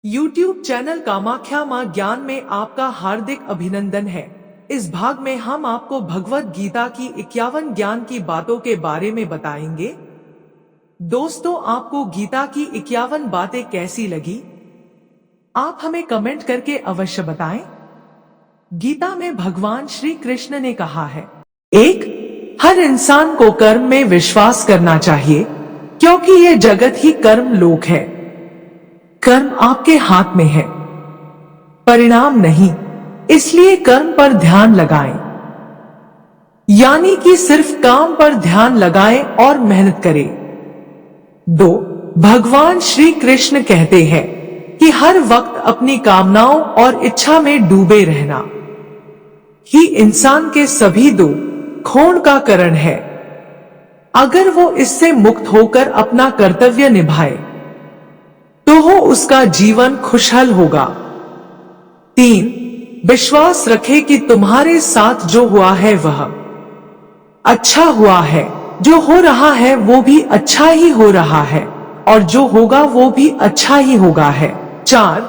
YouTube channel Kamakhya मां ज्ञान में आपका हार्दिक अभिनंदन है। इस भाग में हम आपको भगवत गीता की 51 ज्ञान की बातों के बारे में बताएंगे। दोस्तों, आपको गीता की 51 बातें कैसी लगी? आप हमें कमेंट करके अवश्य बताएं। गीता में भगवान श्री कृष्ण ने कहा है, 1. हर इंसान को कर्म में विश्वास करना चाहिए, क्योंकि यह जगत ही कर्म लोक है। कर्म आपके हाथ में है, परिणाम नहीं, इसलिए कर्म पर ध्यान लगाएं। यानी कि सिर्फ काम पर ध्यान लगाएं और मेहनत करें। 2. भगवान श्री कृष्ण कहते हैं कि हर वक्त अपनी कामनाओं और इच्छा में डूबे रहना ही इंसान के सभी दुखों का कारण है। अगर वो इससे मुक्त होकर अपना कर्तव्य निभाए तो हो उसका जीवन खुशहाल होगा। 3. विश्वास रखे कि तुम्हारे साथ जो हुआ है वह अच्छा हुआ है, जो हो रहा है वो भी अच्छा ही हो रहा है, और जो होगा वो भी अच्छा ही होगा है। 4.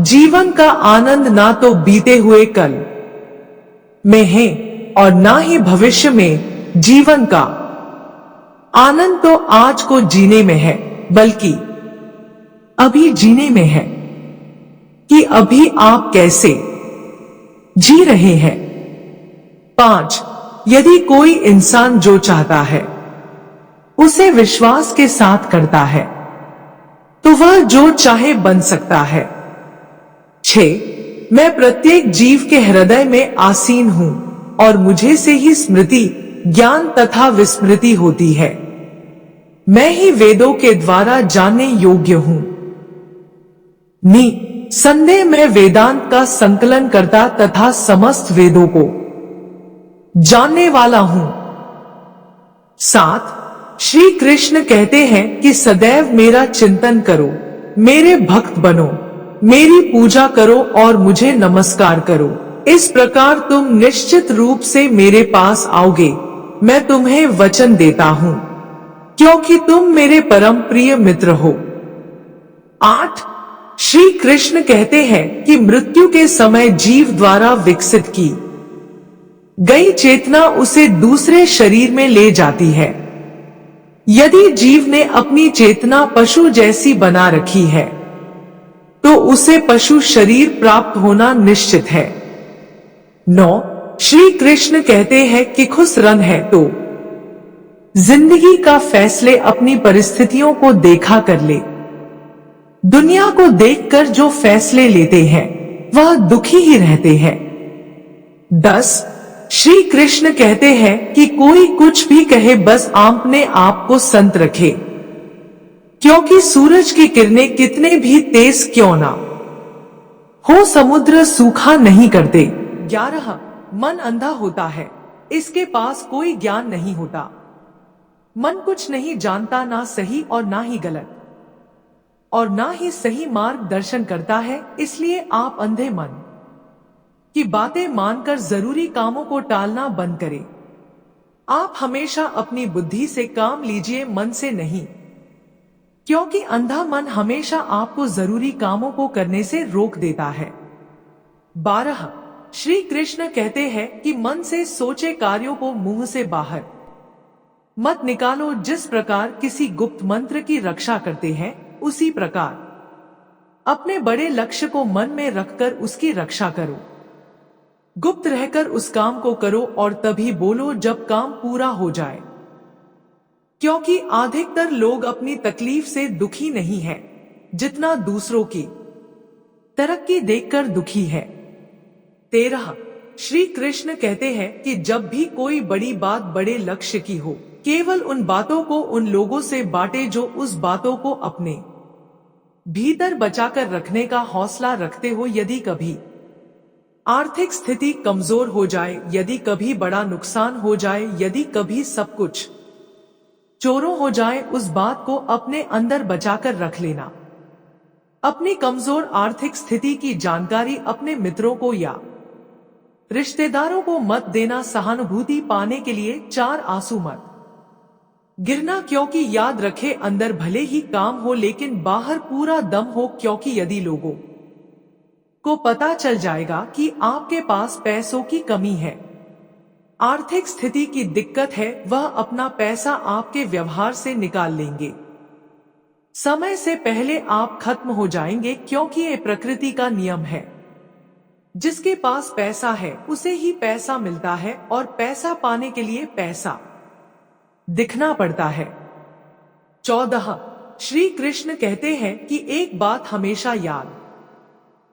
जीवन का आनंद ना तो बीते हुए कल में है और ना ही भविष्य में। जीवन का आनंद तो आज को जीने में है, बल्कि अभी जीने में है कि अभी आप कैसे जी रहे हैं। 5. यदि कोई इंसान जो चाहता है उसे विश्वास के साथ करता है तो वह जो चाहे बन सकता है। 6. मैं प्रत्येक जीव के हृदय में आसीन हूं और मुझे से ही स्मृति, ज्ञान तथा विस्मृति होती है। मैं ही वेदों के द्वारा जानने योग्य हूं। संदेह मैं वेदांत का संकलन करता तथा समस्त वेदों को जानने वाला हूं। 7. श्री कृष्ण कहते हैं कि सदैव मेरा चिंतन करो, मेरे भक्त बनो, मेरी पूजा करो और मुझे नमस्कार करो। इस प्रकार तुम निश्चित रूप से मेरे पास आओगे। मैं तुम्हें वचन देता हूं, क्योंकि तुम मेरे परम प्रिय मित्र हो। 8. श्री कृष्ण कहते हैं कि मृत्यु के समय जीव द्वारा विकसित की गई चेतना उसे दूसरे शरीर में ले जाती है। यदि जीव ने अपनी चेतना पशु जैसी बना रखी है तो उसे पशु शरीर प्राप्त होना निश्चित है। 9. श्री कृष्ण कहते हैं कि खुश रन है तो जिंदगी का फैसले अपनी परिस्थितियों को देखा कर ले। दुनिया को देखकर जो फैसले लेते हैं वह दुखी ही रहते हैं। 10. श्री कृष्ण कहते हैं कि कोई कुछ भी कहे, बस अपने आप को संत रखे, क्योंकि सूरज की किरणें कितने भी तेज क्यों ना हो, समुद्र सूखा नहीं करते। 11. मन अंधा होता है, इसके पास कोई ज्ञान नहीं होता। मन कुछ नहीं जानता, ना सही और ना ही गलत, और ना ही सही मार्गदर्शन करता है। इसलिए आप अंधे मन की बातें मानकर जरूरी कामों को टालना बंद करें। आप हमेशा अपनी बुद्धि से काम लीजिए, मन से नहीं, क्योंकि अंधा मन हमेशा आपको जरूरी कामों को करने से रोक देता है। 12. श्री कृष्ण कहते हैं कि मन से सोचे कार्यों को मुंह से बाहर मत निकालो। जिस प्रकार किसी गुप्त मंत्र की रक्षा करते हैं, उसी प्रकार अपने बड़े लक्ष्य को मन में रखकर उसकी रक्षा करो। गुप्त रहकर उस काम को करो और तभी बोलो जब काम पूरा हो जाए, क्योंकि अधिकतर लोग अपनी तकलीफ से दुखी नहीं है, जितना दूसरों की तरक्की देखकर दुखी है। 13. श्री कृष्ण कहते हैं कि जब भी कोई बड़ी बात बड़े लक्ष्य की हो, केवल उन बातों को उन लोगों से बांटे जो उस बातों को अपने भीतर बचाकर रखने का हौसला रखते हो। यदि कभी आर्थिक स्थिति कमजोर हो जाए, यदि कभी बड़ा नुकसान हो जाए, यदि कभी सब कुछ चोरों हो जाए, उस बात को अपने अंदर बचाकर रख लेना। अपनी कमजोर आर्थिक स्थिति की जानकारी अपने मित्रों को या रिश्तेदारों को मत देना। सहानुभूति पाने के लिए 4 आंसू मत गिरना, क्योंकि याद रखे अंदर भले ही काम हो लेकिन बाहर पूरा दम हो, क्योंकि यदि लोगों को पता चल जाएगा कि आपके पास पैसों की कमी है, आर्थिक स्थिति की दिक्कत है, वह अपना पैसा आपके व्यवहार से निकाल लेंगे। समय से पहले आप खत्म हो जाएंगे, क्योंकि ये प्रकृति का नियम है। जिसके पास पैसा है उसे ही पैसा मिलता है, और पैसा पाने के लिए पैसा दिखना पड़ता है। 14 श्री कृष्ण कहते हैं कि एक बात हमेशा याद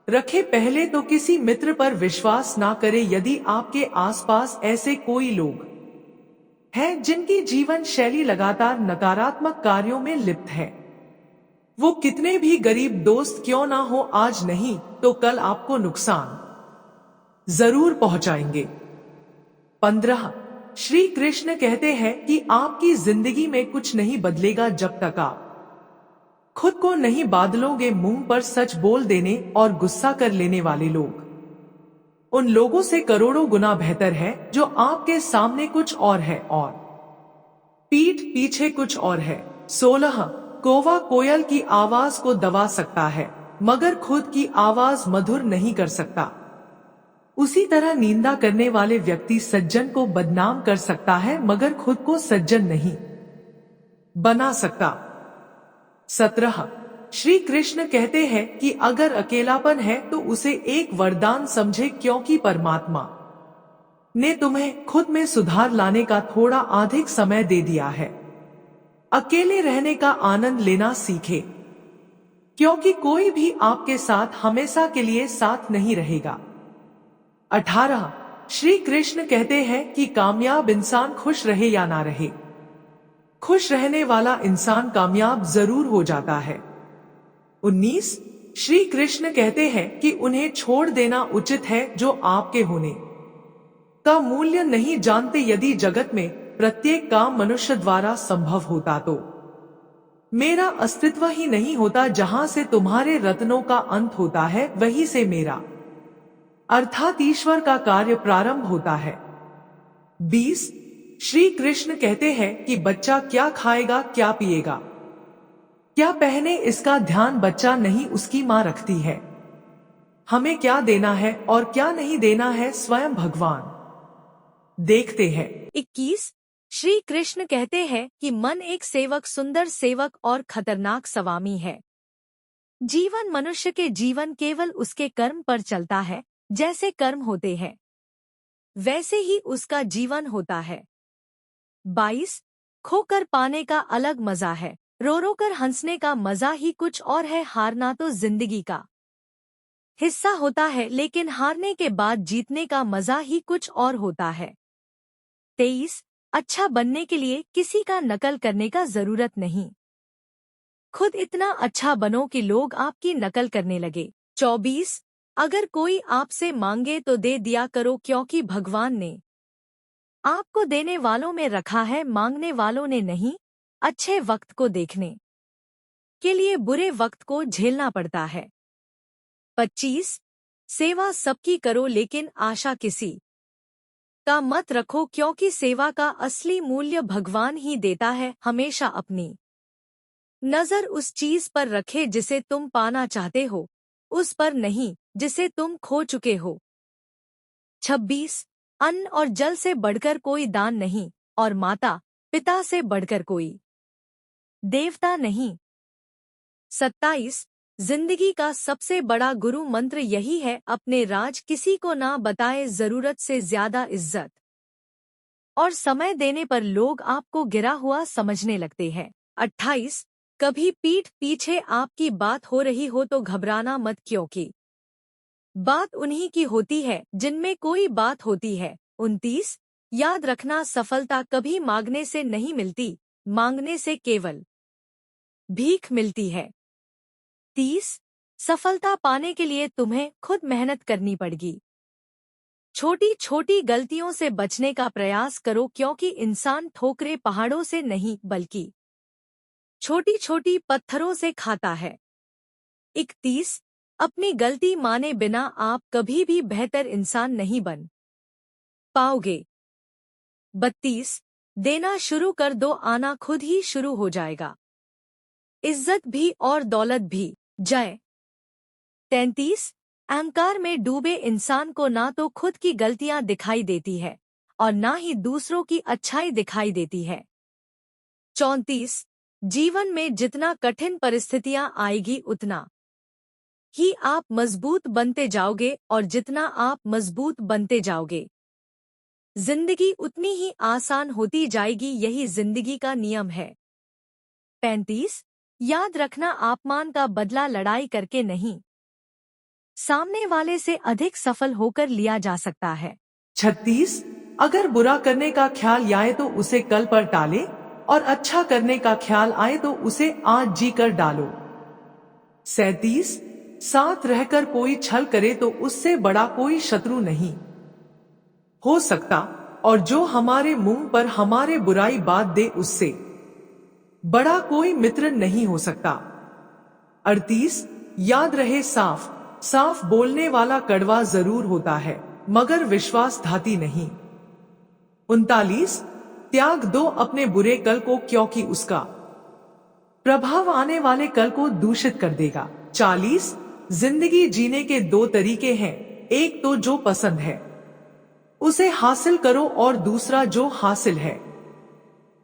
रखे, पहले तो किसी मित्र पर विश्वास ना करे। यदि आपके आसपास ऐसे कोई लोग हैं जिनकी जीवन शैली लगातार नकारात्मक कार्यों में लिप्त है, वो कितने भी गरीब दोस्त क्यों ना हो, आज नहीं तो कल आपको नुकसान जरूर पहुंचाएंगे। 15 श्री कृष्ण कहते हैं कि आपकी जिंदगी में कुछ नहीं बदलेगा जब तक आप खुद को नहीं बादलोगे। मुंह पर सच बोल देने और गुस्सा कर लेने वाले लोग उन लोगों से करोड़ों गुना बेहतर है जो आपके सामने कुछ और है और पीठ पीछे कुछ और है। 16 कौवा कोयल की आवाज को दबा सकता है मगर खुद की आवाज मधुर नहीं कर सकता। उसी तरह निंदा करने वाले व्यक्ति सज्जन को बदनाम कर सकता है मगर खुद को सज्जन नहीं बना सकता। 17 श्री कृष्ण कहते हैं कि अगर अकेलापन है तो उसे एक वरदान समझे, क्योंकि परमात्मा ने तुम्हें खुद में सुधार लाने का थोड़ा अधिक समय दे दिया है। अकेले रहने का आनंद लेना सीखे, क्योंकि कोई भी आपके साथ हमेशा के लिए साथ नहीं रहेगा। 18 श्री कृष्ण कहते हैं कि कामयाब इंसान खुश रहे या ना रहे, खुश रहने वाला इंसान कामयाब जरूर हो जाता है। 19 श्री कृष्ण कहते हैं कि उन्हें छोड़ देना उचित है जो आपके होने का मूल्य नहीं जानते। यदि जगत में प्रत्येक काम मनुष्य द्वारा संभव होता तो मेरा अस्तित्व ही नहीं होता। जहां से तुम्हारे रत्नों का अंत होता है वहीं से मेरा अर्थात ईश्वर का कार्य प्रारंभ होता है। 20 श्री कृष्ण कहते हैं कि बच्चा क्या खाएगा, क्या पिएगा, क्या पहने, इसका ध्यान बच्चा नहीं उसकी मां रखती है। हमें क्या देना है और क्या नहीं देना है स्वयं भगवान देखते हैं। 21 श्री कृष्ण कहते हैं कि मन एक सेवक, सुंदर सेवक और खतरनाक स्वामी है। जीवन मनुष्य के जीवन केवल उसके कर्म पर चलता है। जैसे कर्म होते हैं वैसे ही उसका जीवन होता है। 22 खोकर पाने का अलग मजा है, रो रो कर हंसने का मजा ही कुछ और है। हारना तो जिंदगी का हिस्सा होता है, लेकिन हारने के बाद जीतने का मजा ही कुछ और होता है। 23 अच्छा बनने के लिए किसी का नकल करने का जरूरत नहीं, खुद इतना अच्छा बनो कि लोग आपकी नकल करने लगे। 24 अगर कोई आपसे मांगे तो दे दिया करो, क्योंकि भगवान ने आपको देने वालों में रखा है, मांगने वालों ने नहीं। अच्छे वक्त को देखने के लिए बुरे वक्त को झेलना पड़ता है। 25 सेवा सबकी करो लेकिन आशा किसी का मत रखो, क्योंकि सेवा का असली मूल्य भगवान ही देता है। हमेशा अपनी नजर उस चीज पर रखे जिसे तुम पाना चाहते हो, उस पर नहीं जिसे तुम खो चुके हो। 26 अन्न और जल से बढ़कर कोई दान नहीं, और माता पिता से बढ़कर कोई देवता नहीं। 27 जिंदगी का सबसे बड़ा गुरु मंत्र यही है, अपने राज किसी को ना बताए, जरूरत से ज्यादा इज्जत और समय देने पर लोग आपको गिरा हुआ समझने लगते हैं। 28 कभी पीठ पीछे आपकी बात हो रही हो तो घबराना मत, क्योंकि बात उन्हीं की होती है जिनमें कोई बात होती है। 29 याद रखना सफलता कभी मांगने से नहीं मिलती, मांगने से केवल भीख मिलती है। 30 सफलता पाने के लिए तुम्हें खुद मेहनत करनी पड़ेगी। छोटी छोटी गलतियों से बचने का प्रयास करो, क्योंकि इंसान ठोकरे पहाड़ों से नहीं बल्कि छोटी छोटी पत्थरों से खाता है। 31 अपनी गलती माने बिना आप कभी भी बेहतर इंसान नहीं बन पाओगे। 32 देना शुरू कर दो, आना खुद ही शुरू हो जाएगा। इज्जत भी और दौलत भी। जय। 33। अहंकार में डूबे इंसान को ना तो खुद की गलतियां दिखाई देती है और ना ही दूसरों की अच्छाई दिखाई देती है। 34। जीवन में जितना कठिन परिस्थितियां आएगी उतना ही आप मजबूत बनते जाओगे और जितना आप मजबूत बनते जाओगे जिंदगी उतनी ही आसान होती जाएगी, यही जिंदगी का नियम है। 35। याद रखना, अपमान का बदला लड़ाई करके नहीं, सामने वाले से अधिक सफल होकर लिया जा सकता है। 36। अगर बुरा करने का ख्याल आए तो उसे कल पर टाले और अच्छा करने का ख्याल आए तो उसे आज जी कर डालो। 37। साथ रहकर कोई छल करे तो उससे बड़ा कोई शत्रु नहीं हो सकता और जो हमारे मुंह पर हमारे बुराई बात दे उससे बड़ा कोई मित्र नहीं हो सकता। 38। याद रहे, साफ साफ बोलने वाला कड़वा जरूर होता है मगर विश्वासघाती नहीं। 39। त्याग दो अपने बुरे कल को क्योंकि उसका प्रभाव आने वाले कल को दूषित कर देगा। 40। जिंदगी जीने के दो तरीके हैं, एक तो जो पसंद है उसे हासिल करो और दूसरा जो हासिल है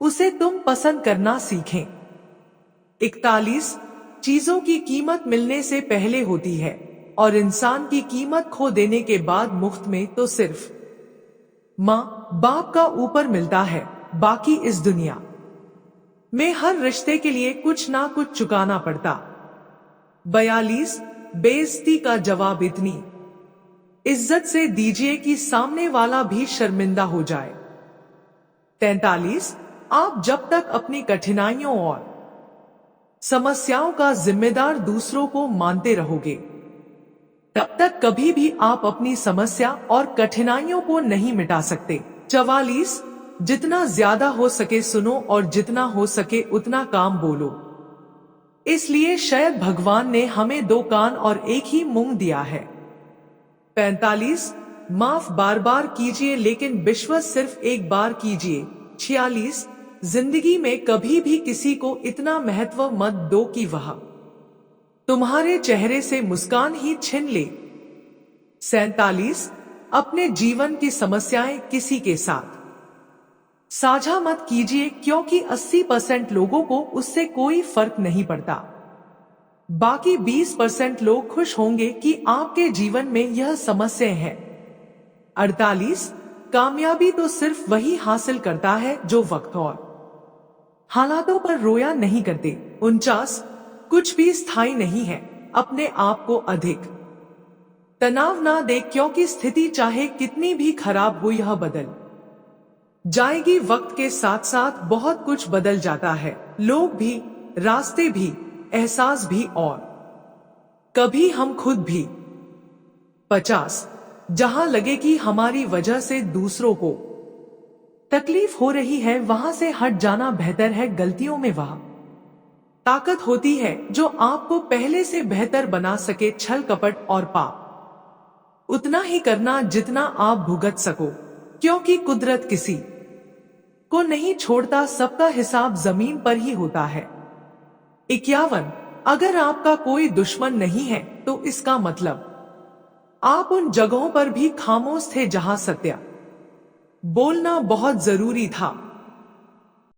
उसे तुम पसंद करना सीखें। 41। चीजों की कीमत मिलने से पहले होती है और इंसान की कीमत खो देने के बाद मुफ्त में तो सिर्फ माँ बाप का ऊपर मिलता है, बाकी इस दुनिया में हर रिश्ते के लिए कुछ ना कुछ चुकाना पड़ता। 42। बेइज्जती का जवाब इतनी इज्जत से दीजिए कि सामने वाला भी शर्मिंदा हो जाए। 43। आप जब तक अपनी कठिनाइयों और समस्याओं का जिम्मेदार दूसरों को मानते रहोगे तब तक कभी भी आप अपनी समस्या और कठिनाइयों को नहीं मिटा सकते। 44। जितना ज्यादा हो सके सुनो और जितना हो सके उतना काम बोलो, इसलिए शायद भगवान ने हमें दो कान और एक ही मुंह दिया है। 45। माफ बार बार कीजिए लेकिन विश्वास सिर्फ एक बार कीजिए। 46। जिंदगी में कभी भी किसी को इतना महत्व मत दो कि वह तुम्हारे चेहरे से मुस्कान ही छीन ले। 47। अपने जीवन की समस्याएं किसी के साथ साझा मत कीजिए क्योंकि 80% लोगों को उससे कोई फर्क नहीं पड़ता, बाकी 20% लोग खुश होंगे कि आपके जीवन में यह समस्या है। 48। कामयाबी तो सिर्फ वही हासिल करता है जो वक्त और हालातों पर रोया नहीं करते। 49। कुछ भी स्थायी नहीं है, अपने आप को अधिक तनाव ना दे क्योंकि स्थिति चाहे कितनी भी खराब हो यह बदल जाएगी। वक्त के साथ साथ बहुत कुछ बदल जाता है, लोग भी, रास्ते भी, एहसास भी और कभी हम खुद भी। 50। जहां लगे कि हमारी वजह से दूसरों को तकलीफ हो रही है वहां से हट जाना बेहतर है। गलतियों में वह ताकत होती है जो आपको पहले से बेहतर बना सके। छल कपट और पाप उतना ही करना जितना आप भुगत सको क्योंकि कुदरत किसी को नहीं छोड़ता, सबका हिसाब जमीन पर ही होता है। 51। अगर आपका कोई दुश्मन नहीं है तो इसका मतलब आप उन जगहों पर भी खामोश थे जहां सत्य बोलना बहुत जरूरी था।